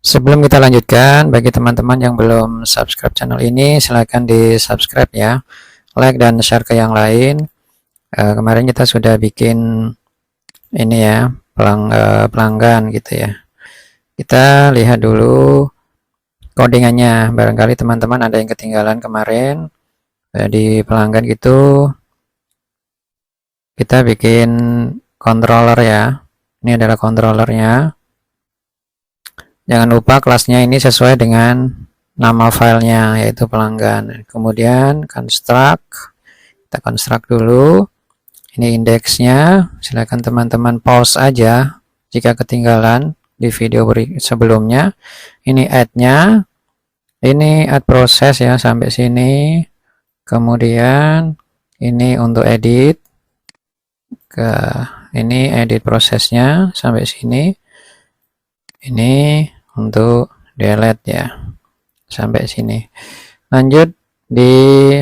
Sebelum kita lanjutkan, bagi teman-teman yang belum subscribe channel ini, silahkan di subscribe ya, like dan share ke yang lain. Kemarin kita sudah bikin ini ya, pelanggan gitu ya. Kita lihat dulu codingannya, barangkali teman-teman ada yang ketinggalan kemarin di pelanggan gitu. Kita bikin controller ya, ini adalah controllernya. Jangan lupa kelasnya ini sesuai dengan nama filenya, yaitu pelanggan. Kemudian construct, kita construct dulu. Ini indeksnya, silakan teman-teman pause aja jika ketinggalan di video sebelumnya. Ini add-nya, ini add proses ya sampai sini. Kemudian ini untuk edit, ini edit prosesnya sampai sini. Ini untuk delete ya sampai sini. Lanjut di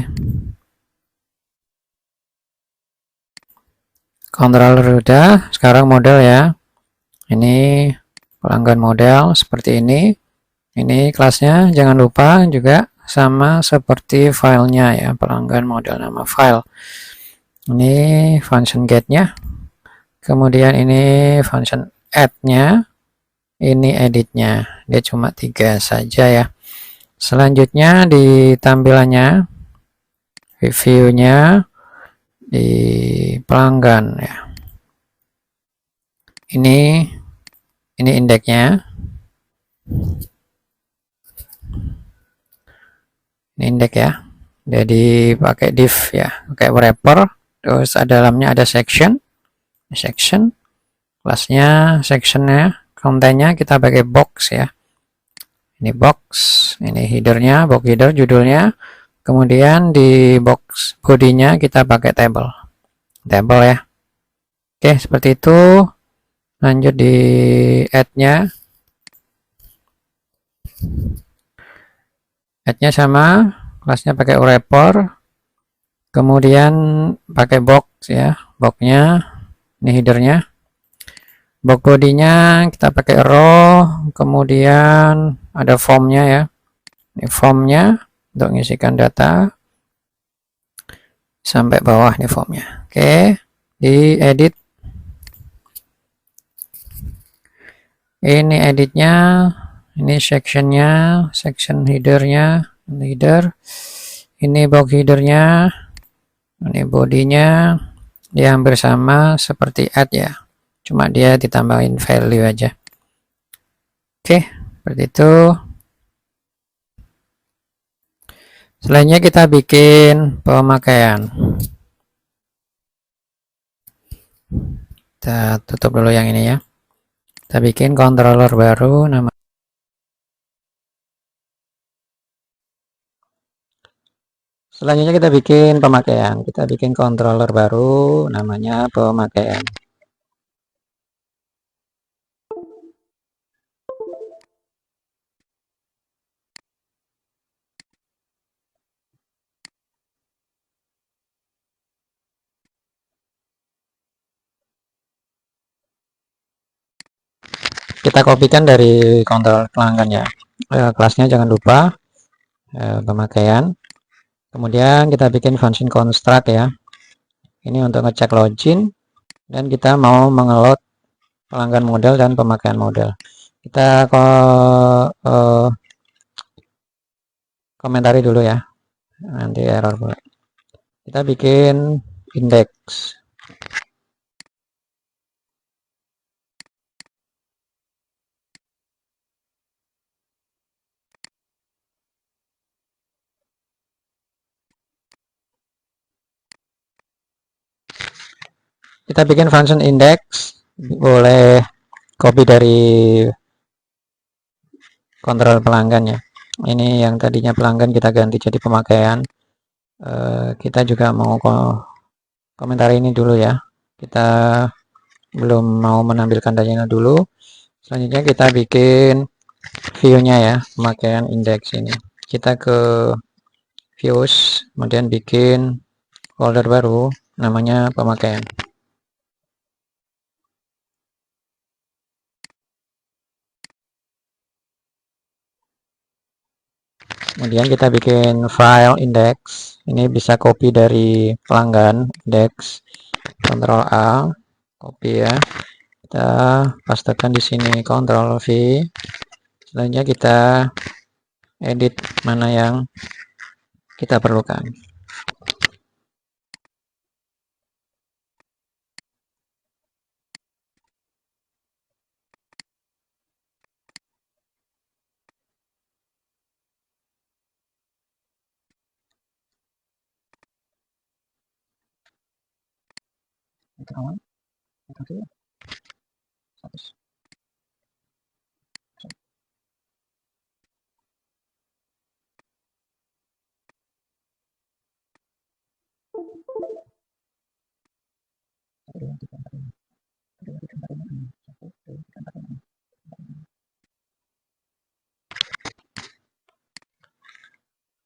controller udah, sekarang model ya. Ini pelanggan model seperti ini. Ini kelasnya jangan lupa juga sama seperti filenya ya, pelanggan model nama file. Ini function get-nya. Kemudian ini function add-nya. Ini edit-nya. Dia cuma 3 saja ya. Selanjutnya di tampilannya, review-nya di pelanggan ya. Ini indeksnya. Ini indeks ya. Jadi pakai div ya, pakai wrapper. Terus dalamnya ada section, kelasnya, sectionnya, kontennya kita pakai box ya. Ini box, ini headernya, box header judulnya. Kemudian di box bodinya kita pakai table ya. Oke, seperti itu. Lanjut di add-nya. Add-nya sama, kelasnya pakai wrapper. Kemudian pakai box ya, boxnya, ini headernya. Box bodinya kita pakai row, kemudian ada formnya ya. Ini formnya untuk mengisikan data sampai bawah nih formnya. Oke, di edit. Ini editnya, ini sectionnya, section headernya, header. Ini box headernya, ini bodinya, dia hampir sama seperti add ya, cuma dia ditambahin value aja. Oke, seperti itu. Selanjutnya kita bikin pemakaian. Kita tutup dulu yang ini ya. Kita bikin controller baru, nama selanjutnya kita bikin pemakaian. Kita bikin controller baru, namanya pemakaian. Kita kopikan dari kontrol pelanggan ya. Kelasnya jangan lupa pemakaian. Kemudian kita bikin function construct ya. Ini untuk ngecek login dan kita mau mengeload pelanggan model dan pemakaian model. Kita komentari dulu ya. Nanti error pula. Kita bikin indeks. Kita bikin function index, boleh copy dari kontrol pelanggan ya. Ini yang tadinya pelanggan kita ganti jadi pemakaian. Kita juga mau komentar ini dulu ya. Kita belum mau menampilkan datanya dulu. Selanjutnya kita bikin view-nya ya, pemakaian indeks ini. Kita ke views, kemudian bikin folder baru, namanya pemakaian. Kemudian kita bikin file index. Ini bisa copy dari pelanggan index. Ctrl A, copy ya. Kita pastekan di sini, Ctrl V. Selanjutnya kita edit mana yang kita perlukan.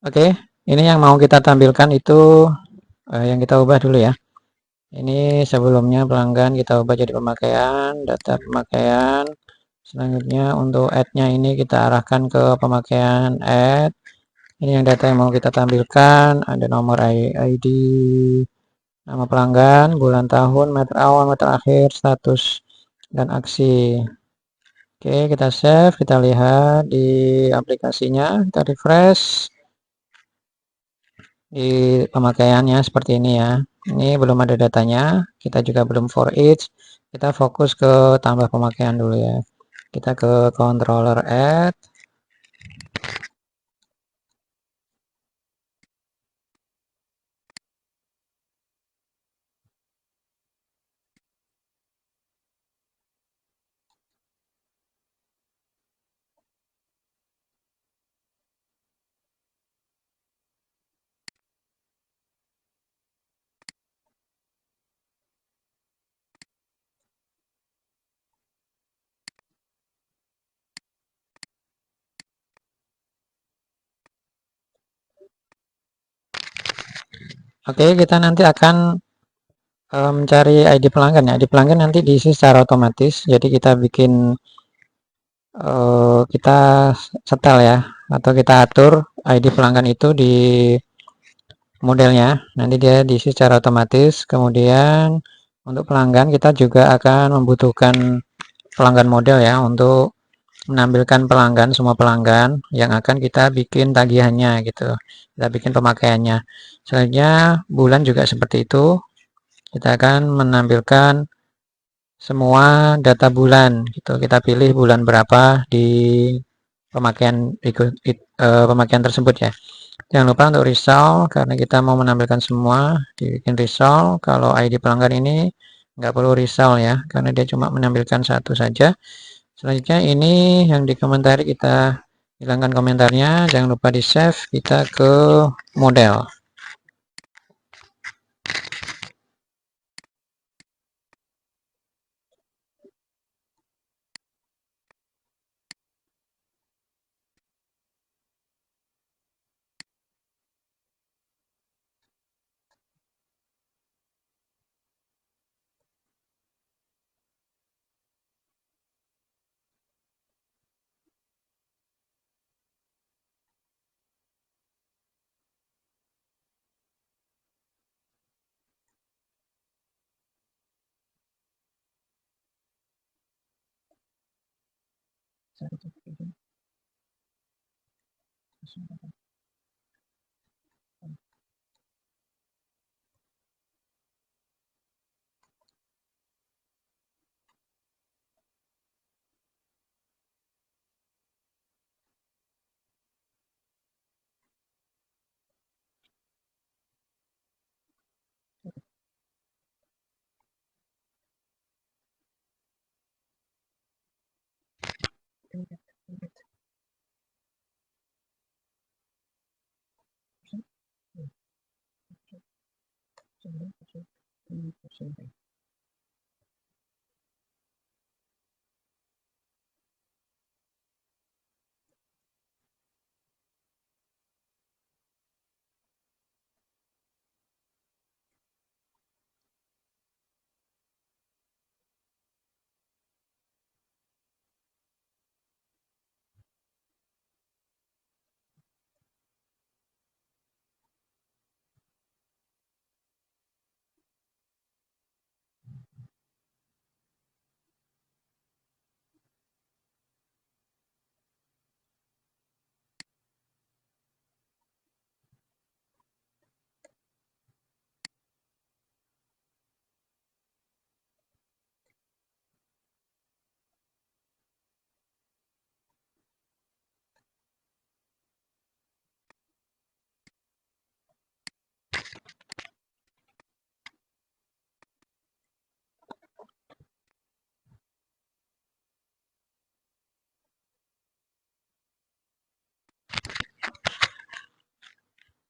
Oke, ini yang mau kita tampilkan itu yang kita ubah dulu ya. Ini sebelumnya pelanggan kita ubah jadi pemakaian, data pemakaian. Selanjutnya untuk add-nya ini kita arahkan ke pemakaian add. Ini yang data yang mau kita tampilkan, ada nomor ID, nama pelanggan, bulan tahun, meter awal, meter akhir, status, dan aksi. Oke, kita save, kita lihat di aplikasinya, kita refresh. Di pemakaiannya seperti ini ya. Ini belum ada datanya, kita juga belum for each. Kita fokus ke tambah pemakaian dulu ya. Kita ke controller add. Oke, kita nanti akan mencari ID pelanggan ya. ID pelanggan nanti diisi secara otomatis. Jadi kita bikin kita setel ya, atau kita atur ID pelanggan itu di modelnya. Nanti dia diisi secara otomatis. Kemudian untuk pelanggan kita juga akan membutuhkan pelanggan model ya, untuk menampilkan pelanggan, semua pelanggan yang akan kita bikin tagihannya gitu, kita bikin pemakaiannya. Selanjutnya bulan juga seperti itu, kita akan menampilkan semua data bulan gitu, kita pilih bulan berapa di pemakaian tersebut ya. Jangan lupa untuk result, karena kita mau menampilkan semua, dibikin result. Kalau ID pelanggan ini nggak perlu result ya, karena dia cuma menampilkan satu saja. Selanjutnya ini yang dikomentari kita hilangkan komentarnya, jangan lupa di save, kita ke model.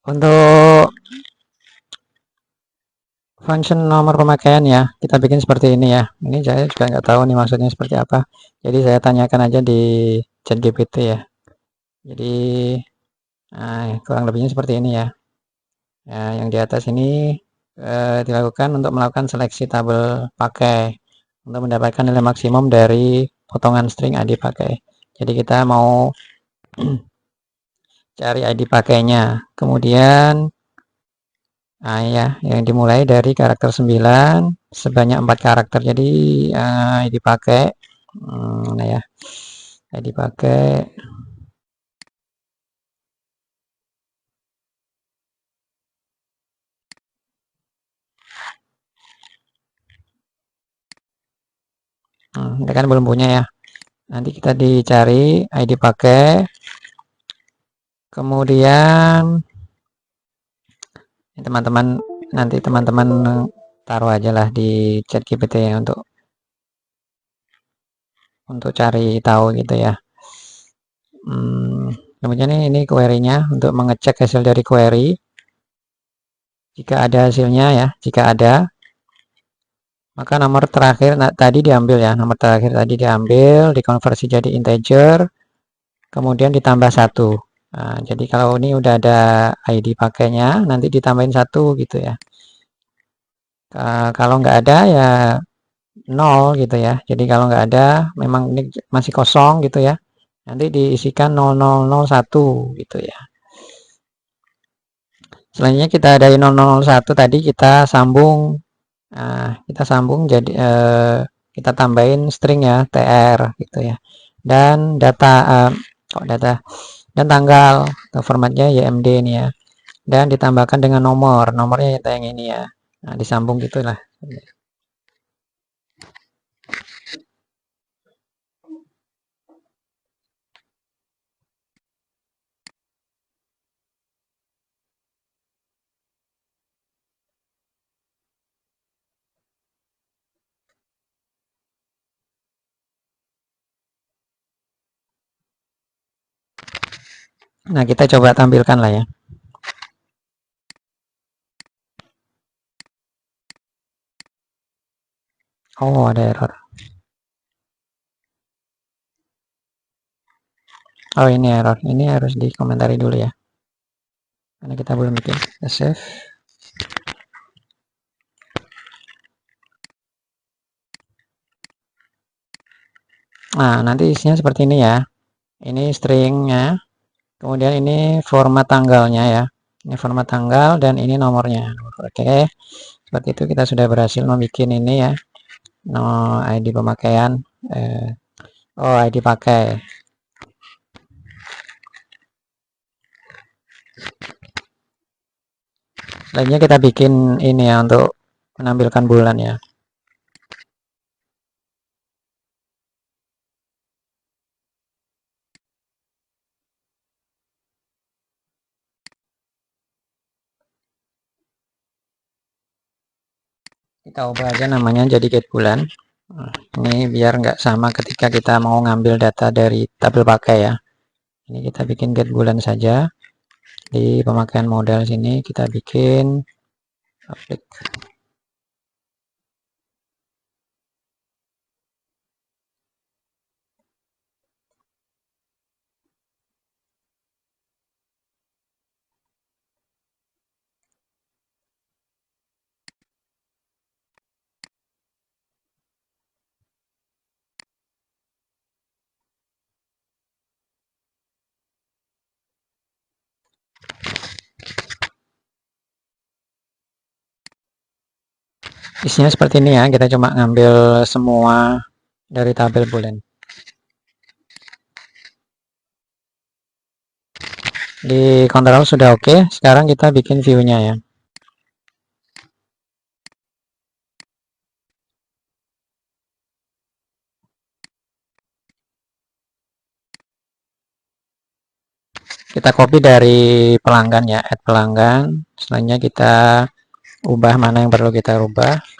Untuk function nomor pemakaian ya, kita bikin seperti ini ya. Ini saya juga nggak tahu nih maksudnya seperti apa. Jadi saya tanyakan aja di ChatGPT ya. Jadi kurang lebihnya seperti ini ya. Ya, yang di atas ini dilakukan untuk melakukan seleksi tabel pakai untuk mendapatkan nilai maksimum dari potongan string ID pakai. Jadi kita mau cari ID pakainya. Kemudian ya, yang dimulai dari karakter 9 sebanyak 4 karakter. Jadi ID pakai nah ya. ID pakai ini kan belum punya ya. Nanti kita dicari ID pakai. Kemudian teman-teman nanti teman-teman taruh aja lah di chat GPT ya untuk cari tahu gitu ya. Kemudian ini query-nya untuk mengecek hasil dari query. Jika ada hasilnya ya, jika ada, maka nomor terakhir tadi diambil ya, nomor terakhir tadi diambil, dikonversi jadi integer, kemudian ditambah satu. Nah, jadi kalau ini udah ada ID pakainya, nanti ditambahin satu gitu ya. Kalau nggak ada ya 0 gitu ya. Jadi kalau nggak ada, memang ini masih kosong gitu ya. Nanti diisikan 0001 gitu ya. Selanjutnya kita ada 0001 tadi kita sambung jadi kita tambahin string ya tr gitu ya. Dan data dan tanggal atau formatnya YMD ini ya. Dan ditambahkan dengan nomornya yang ini ya. Nah, disambung gitulah. Nah, kita coba tampilkan lah ya. Oh, ada error. Oh, ini error. Ini harus dikomentari dulu ya. Karena kita belum bikin. Kita save. Nah, nanti isinya seperti ini ya. Ini stringnya. Kemudian ini format tanggalnya ya. Ini format tanggal dan ini nomornya. Oke. Seperti itu kita sudah berhasil membuat ini ya. No ID pemakaian. ID pakai. Selanjutnya kita bikin ini ya untuk menampilkan bulan ya. Kita ubah aja namanya jadi get bulan. Nah, ini biar nggak sama ketika kita mau ngambil data dari tabel pakai ya. Ini kita bikin get bulan saja. Di pemakaian model sini kita bikin public. Isinya seperti ini ya, kita cuma ngambil semua dari tabel bulan. Di kontrol sudah oke, sekarang kita bikin view-nya ya. Kita copy dari pelanggan ya, add pelanggan. Selanjutnya kita ubah mana yang perlu kita ubah.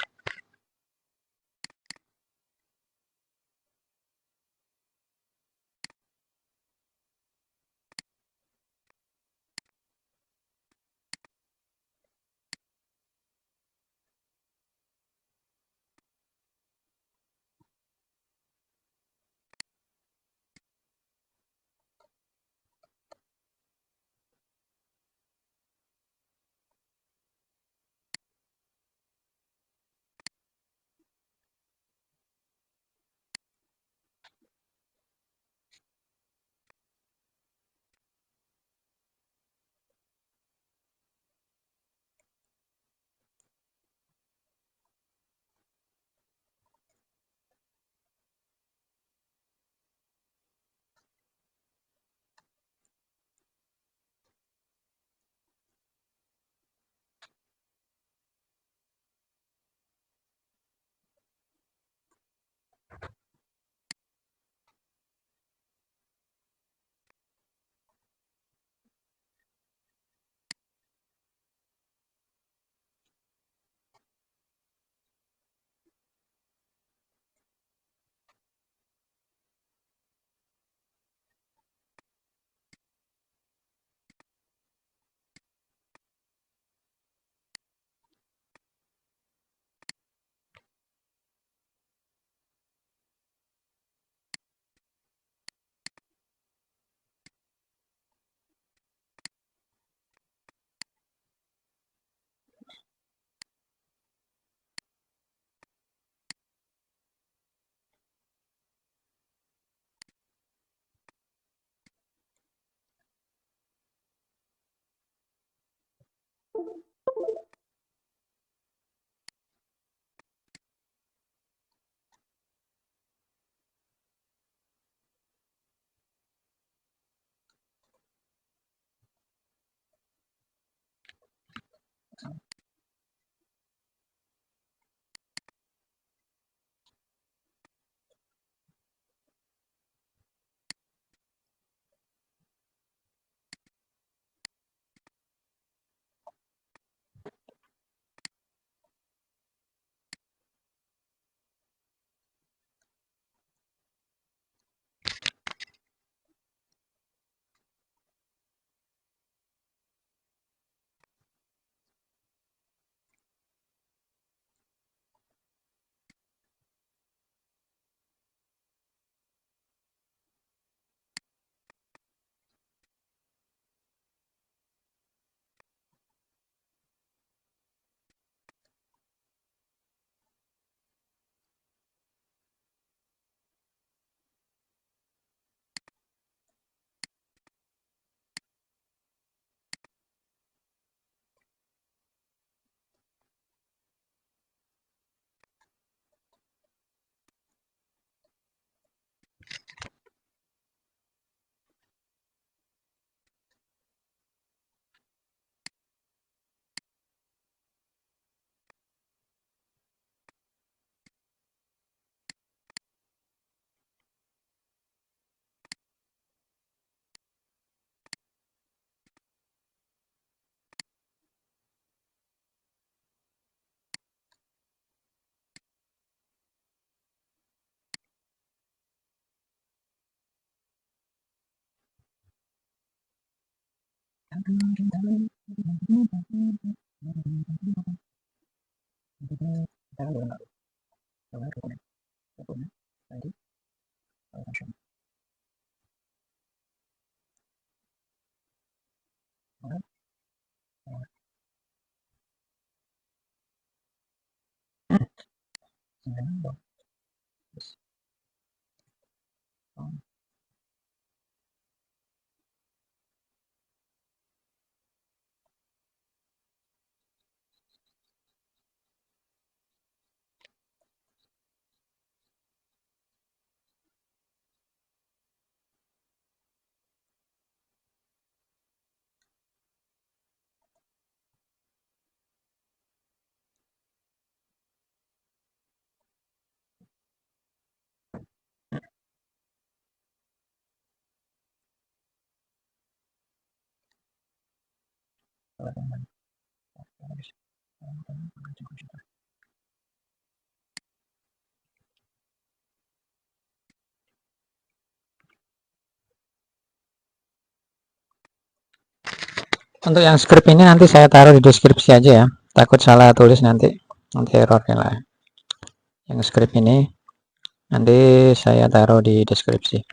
Untuk yang script ini nanti saya taruh di deskripsi aja ya, takut salah tulis nanti errornya lah. Yang script ini nanti saya taruh di deskripsi.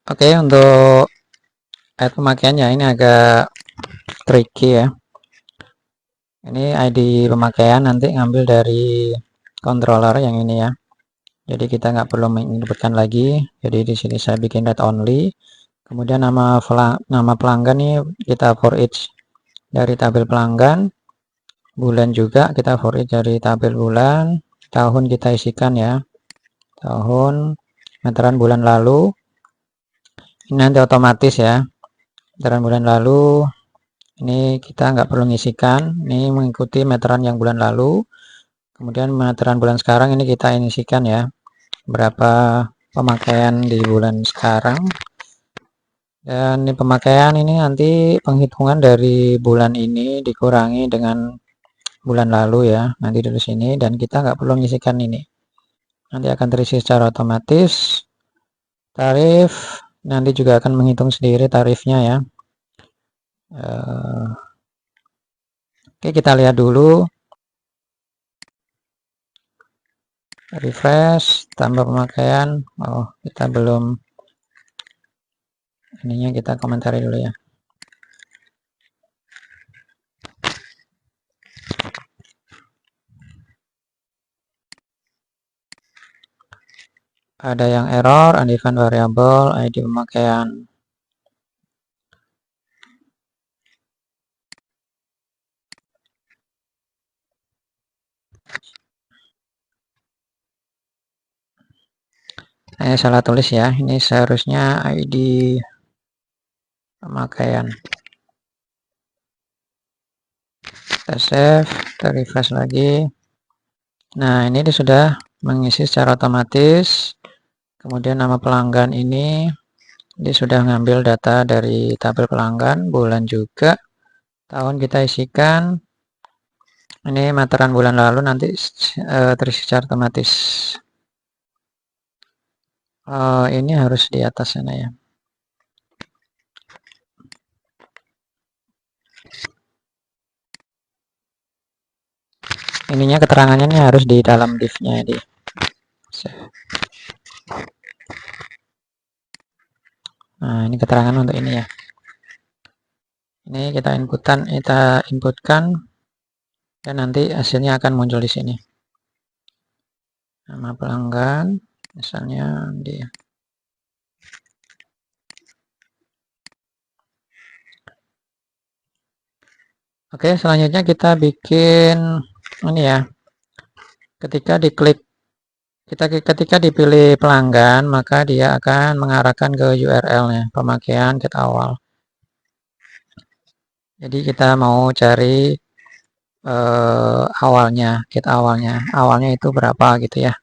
Oke, untuk pemakaiannya ini agak tricky ya. Ini ID pemakaian nanti ngambil dari controller yang ini ya. Jadi kita nggak perlu menyebutkan lagi. Jadi di sini saya bikin read only. Kemudian nama pelanggan nih kita for each dari tabel pelanggan. Bulan juga kita for each dari tabel bulan. Tahun kita isikan ya. Tahun, meteran bulan lalu. Ini nanti otomatis ya. Meteran bulan lalu. Ini kita nggak perlu ngisikan. Ini mengikuti meteran yang bulan lalu. Kemudian meteran bulan sekarang ini kita isikan ya. Berapa pemakaian di bulan sekarang. Dan di pemakaian ini nanti penghitungan dari bulan ini dikurangi dengan bulan lalu ya. Nanti dari sini dan kita nggak perlu mengisikan ini. Nanti akan terisi secara otomatis. Tarif nanti juga akan menghitung sendiri tarifnya ya. Oke, kita lihat dulu. Refresh, tambah pemakaian. Oh, kita belum. Ininya kita komentari dulu ya. Ada yang error, undefined variable, ID pemakaian. Saya salah tulis ya. Ini seharusnya ID pemakaian. Kita save, kita refresh lagi. Nah, ini dia sudah mengisi secara otomatis. Kemudian nama pelanggan ini dia sudah ngambil data dari tabel pelanggan, bulan juga. Tahun kita isikan. Ini meteran bulan lalu nanti terisi secara otomatis. Ini harus di atas sana ya. Ininya keterangannya ini harus di dalam div-nya di. Nah, ini keterangan untuk ini ya. Ini kita inputkan dan nanti hasilnya akan muncul di sini. Nama pelanggan misalnya di. Oke, selanjutnya kita bikin ini ya. Ketika dipilih pelanggan, maka dia akan mengarahkan ke URL-nya, pemakaian get awal. Jadi kita mau cari awalnya itu berapa gitu ya.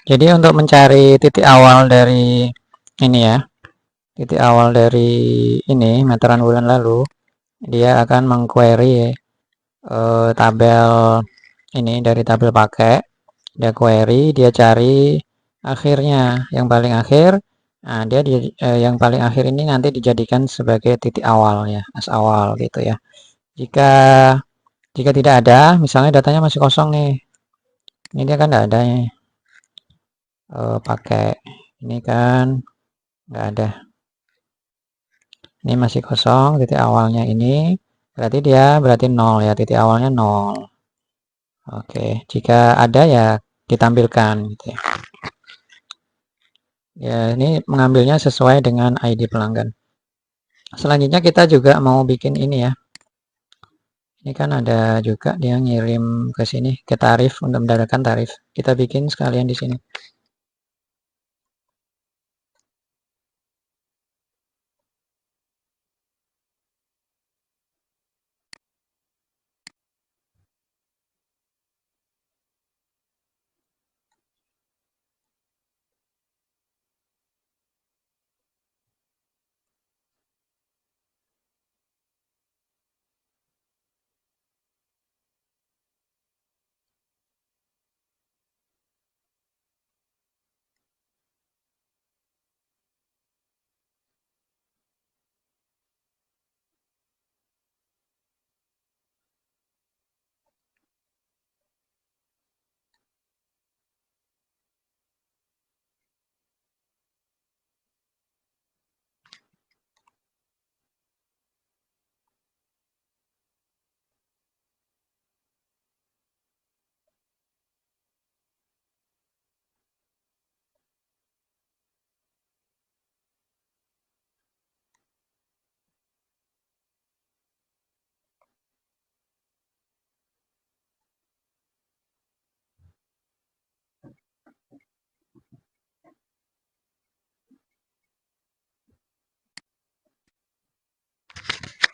Jadi untuk mencari titik awal dari ini ya, titik awal dari ini meteran bulan lalu, dia akan mengquery tabel ini dari tabel pakai, dia query, dia cari akhirnya yang paling akhir. Nah, dia yang paling akhir ini nanti dijadikan sebagai titik awal ya, as awal gitu ya. Jika jika tidak ada, misalnya datanya masih kosong nih, ini dia kan tidak ada nih, pakai ini kan nggak ada. Ini masih kosong, titik awalnya ini berarti 0 ya, titik awalnya 0. Oke, jika ada ya ditampilkan gitu ya. Ya, ini mengambilnya sesuai dengan ID pelanggan. Selanjutnya kita juga mau bikin ini ya. Ini kan ada juga dia ngirim ke sini ke tarif untuk mendapatkan tarif. Kita bikin sekalian di sini.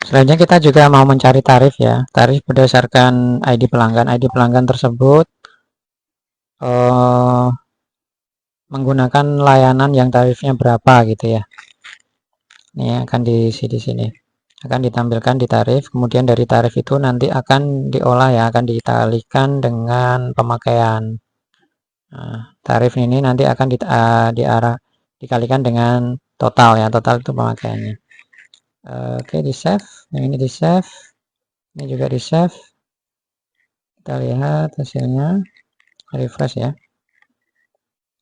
Selanjutnya kita juga mau mencari tarif ya. Tarif berdasarkan ID pelanggan. ID pelanggan tersebut menggunakan layanan yang tarifnya berapa gitu ya. Ini akan diisi di sini. Akan ditampilkan di tarif. Kemudian dari tarif itu nanti akan diolah ya, akan dikalikan dengan pemakaian. Nah, tarif ini nanti akan dikalikan dengan total ya. Total itu pemakaiannya. Oke, di save. Yang ini di save. Ini juga di save. Kita lihat hasilnya. Refresh ya.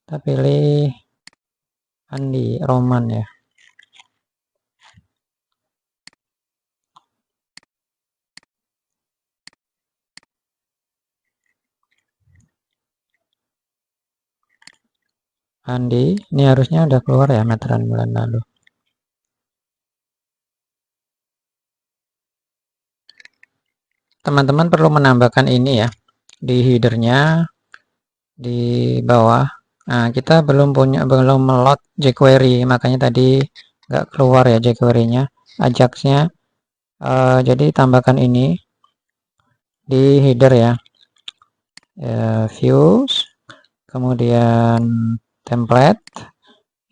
Kita pilih Andi Roman ya. Andi, ini harusnya udah keluar ya meteran bulan lalu. Teman-teman perlu menambahkan ini ya di headernya di bawah. Nah, kita belum melot jQuery, makanya tadi nggak keluar ya jQuery-nya, Ajax-nya. Jadi tambahkan ini di header ya. Views, kemudian template,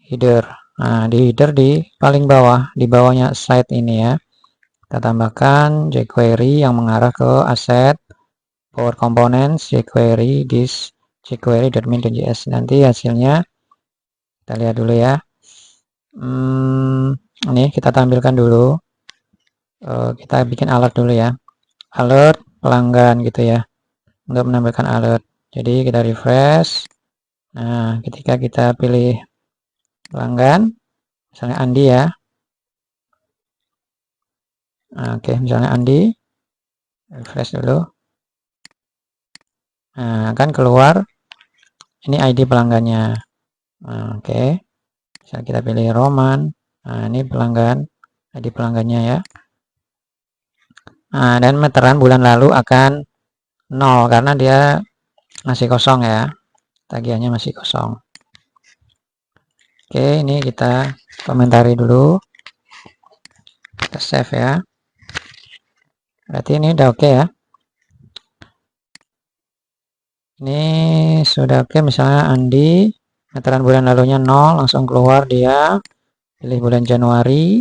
header. Nah, di header di paling bawah, di bawahnya site ini ya. Kita tambahkan jQuery yang mengarah ke aset Power Components jQuery this jQuery.min.js. Nanti hasilnya kita lihat dulu ya. Ini kita tampilkan dulu. Kita bikin alert dulu ya. Alert pelanggan gitu ya. Untuk menampilkan alert. Jadi kita refresh. Nah, ketika kita pilih pelanggan, misalnya Andi ya. Nah, oke, misalnya Andi. Refresh dulu. Nah, akan keluar ini ID pelanggannya. Nah, oke. Misalnya kita pilih Roman. Nah, ini pelanggan, ID pelanggannya ya. Nah, dan meteran bulan lalu akan 0 karena dia masih kosong ya. Tagihannya masih kosong. Oke, ini kita komentari dulu. Kita save ya. Berarti ini udah oke ya. Ini sudah oke, misalnya Andi, meteran bulan lalunya 0, langsung keluar dia. Pilih bulan Januari,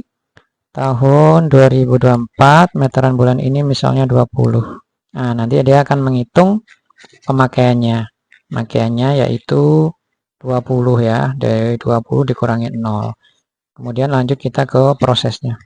tahun 2024, meteran bulan ini misalnya 20. Nah, nanti dia akan menghitung pemakaiannya. Pemakaiannya yaitu 20 ya, dari 20 dikurangi 0. Kemudian lanjut kita ke prosesnya.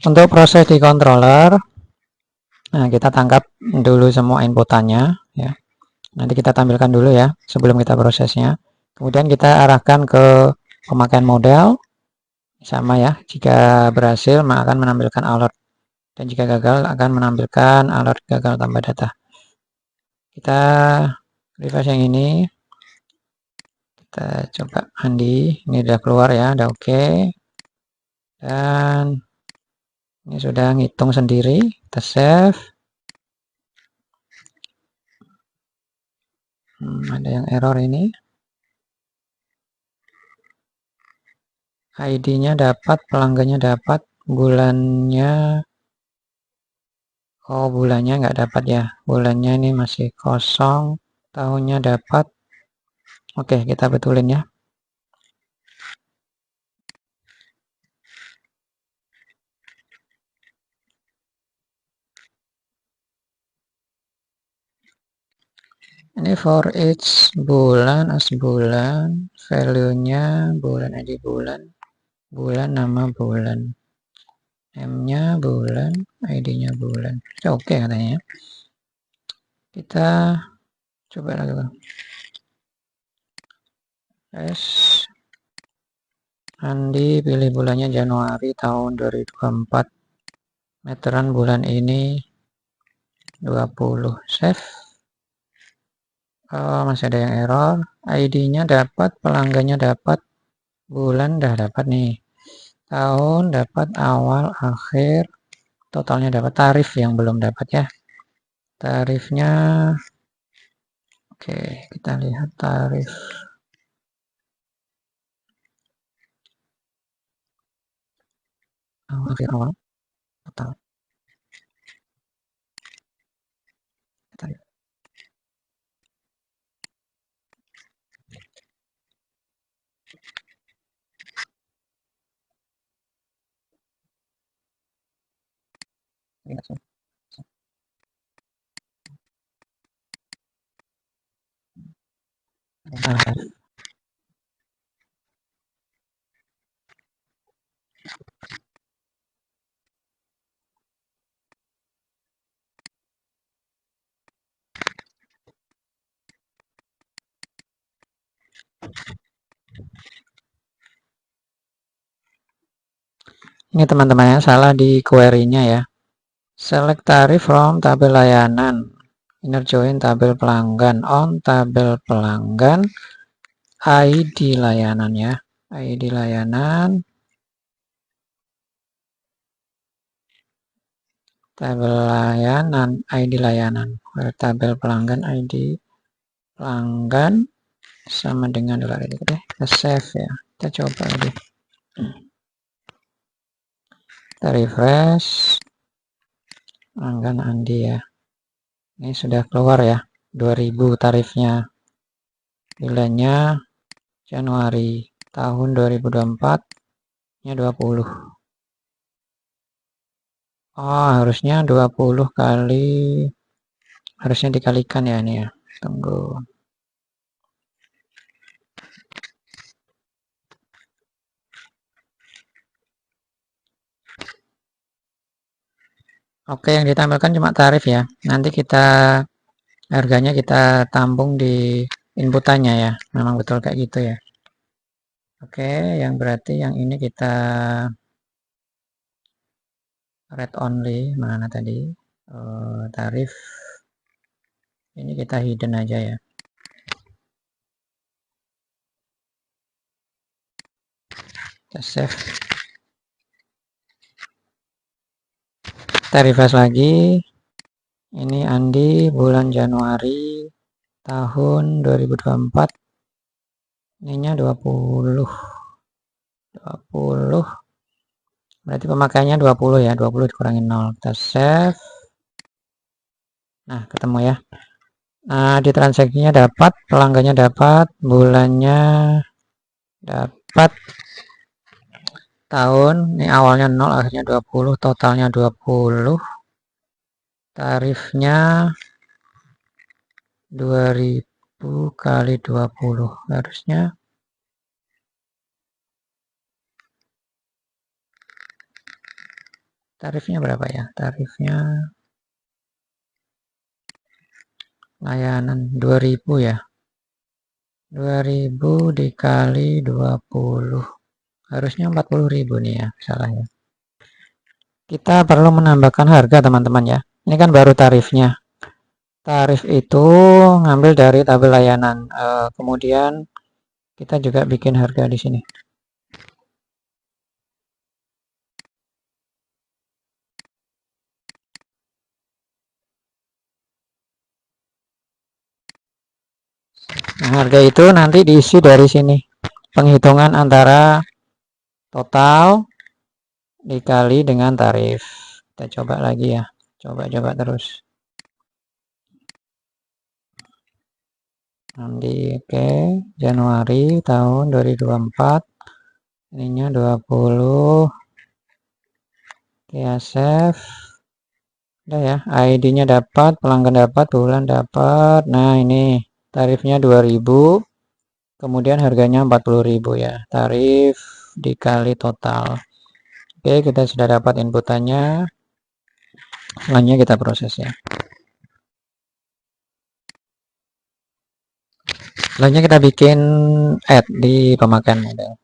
Untuk proses di controller, nah kita tangkap dulu semua inputannya ya. Nanti kita tampilkan dulu ya sebelum kita prosesnya. Kemudian kita arahkan ke pemakaian model sama ya. Jika berhasil maka akan menampilkan alert dan jika gagal akan menampilkan alert gagal tambah data. Kita refresh yang ini. Kita coba Andi. Ini udah keluar ya, udah oke. Dan ini sudah ngitung sendiri. Kita save. Ada yang error ini. ID-nya dapat, pelanggannya dapat, bulannya, oh bulannya nggak dapat ya, bulannya ini masih kosong, tahunnya dapat. Oke, kita betulin ya. Ini for each bulan, as bulan, value-nya bulan, ID bulan, bulan nama bulan, M-nya bulan, ID-nya bulan. Oke katanya. Kita coba lagi bang. Andi pilih bulannya Januari tahun 2024. Meteran bulan ini 20. Save. Masih ada yang error. ID-nya dapat, pelanggannya dapat, bulan dah dapat nih. Tahun dapat, awal, akhir, totalnya dapat, tarif yang belum dapat ya. Tarifnya oke, kita lihat tarif. Akhir awal total. Kita lihat. Ini teman-teman ya, salah di query-nya ya. Select tarif from tabel layanan. inner join tabel pelanggan, on tabel pelanggan, ID layanan ya, ID layanan, tabel layanan, ID layanan, tabel pelanggan, ID pelanggan sama dengan dolar ini deh, kita save ya, kita coba lagi, kita refresh, pelanggan Andi ya, ini sudah keluar ya, 2000 tarifnya, bulannya Januari tahun 2024 nya 20. Oh, harusnya 20 kali, harusnya dikalikan ya ini ya, tunggu. Oke, yang ditampilkan cuma tarif ya, nanti kita harganya kita tampung di inputannya ya, memang betul kayak gitu ya. Oke, yang berarti yang ini kita read only, mana tadi, tarif, ini kita hidden aja ya. Kita save, kita refresh lagi, ini Andi bulan Januari tahun 2024, ininya 20, berarti pemakaiannya 20 ya, 20 dikurangi 0, kita save, nah ketemu ya. Nah, di transaksinya dapat, pelanggannya dapat, bulannya dapat, tahun, ini awalnya 0, akhirnya 20, totalnya 20, tarifnya 2000 kali 20, harusnya tarifnya berapa ya? Tarifnya layanan 2000 ya. 2000 dikali 20. Harusnya 40.000 nih ya, salah ya. Kita perlu menambahkan harga teman-teman ya. Ini kan baru tarifnya. Tarif itu ngambil dari tabel layanan. Kemudian kita juga bikin harga di sini. Nah, harga itu nanti diisi dari sini. Penghitungan antara total dikali dengan tarif. Kita coba lagi ya. Coba terus. Nanti oke, Januari tahun 2024. Ininya 20. Oke, ya, save. Udah ya, ID-nya dapat, pelanggan dapat, bulan dapat. Nah, ini tarifnya 2000. Kemudian harganya 40.000 ya. Tarif dikali total. Oke, kita sudah dapat inputannya. Selanjutnya kita proses ya. Selanjutnya kita bikin add di pemakaian model.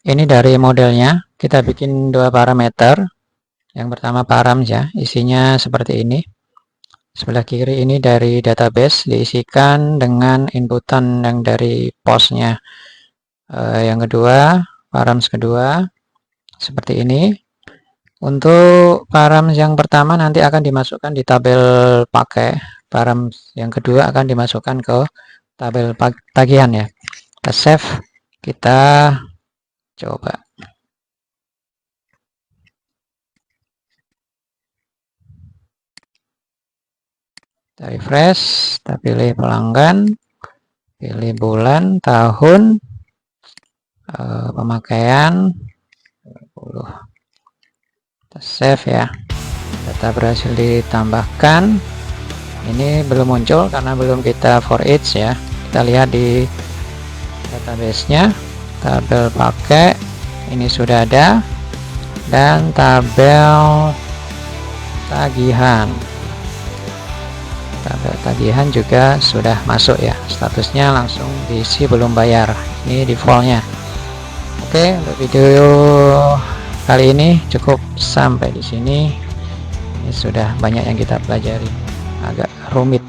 Ini dari modelnya, kita bikin dua parameter. Yang pertama params ya, isinya seperti ini. Sebelah kiri ini dari database, diisikan dengan inputan yang dari postnya. Yang kedua, params kedua, seperti ini. Untuk params yang pertama nanti akan dimasukkan di tabel pakai. Params yang kedua akan dimasukkan ke tabel tagihan ya. Kita save, kita coba. Kita refresh, kita pilih pelanggan, pilih bulan, tahun, pemakaian 20. Kita save ya. Data berhasil ditambahkan. Ini belum muncul karena belum kita for each ya. Kita lihat di database-nya, tabel pakai ini sudah ada, dan tabel tagihan. Tabel tagihan juga sudah masuk ya, statusnya langsung diisi belum bayar, ini defaultnya. Oke, untuk video kali ini cukup sampai di sini. Ini sudah banyak yang kita pelajari, agak rumit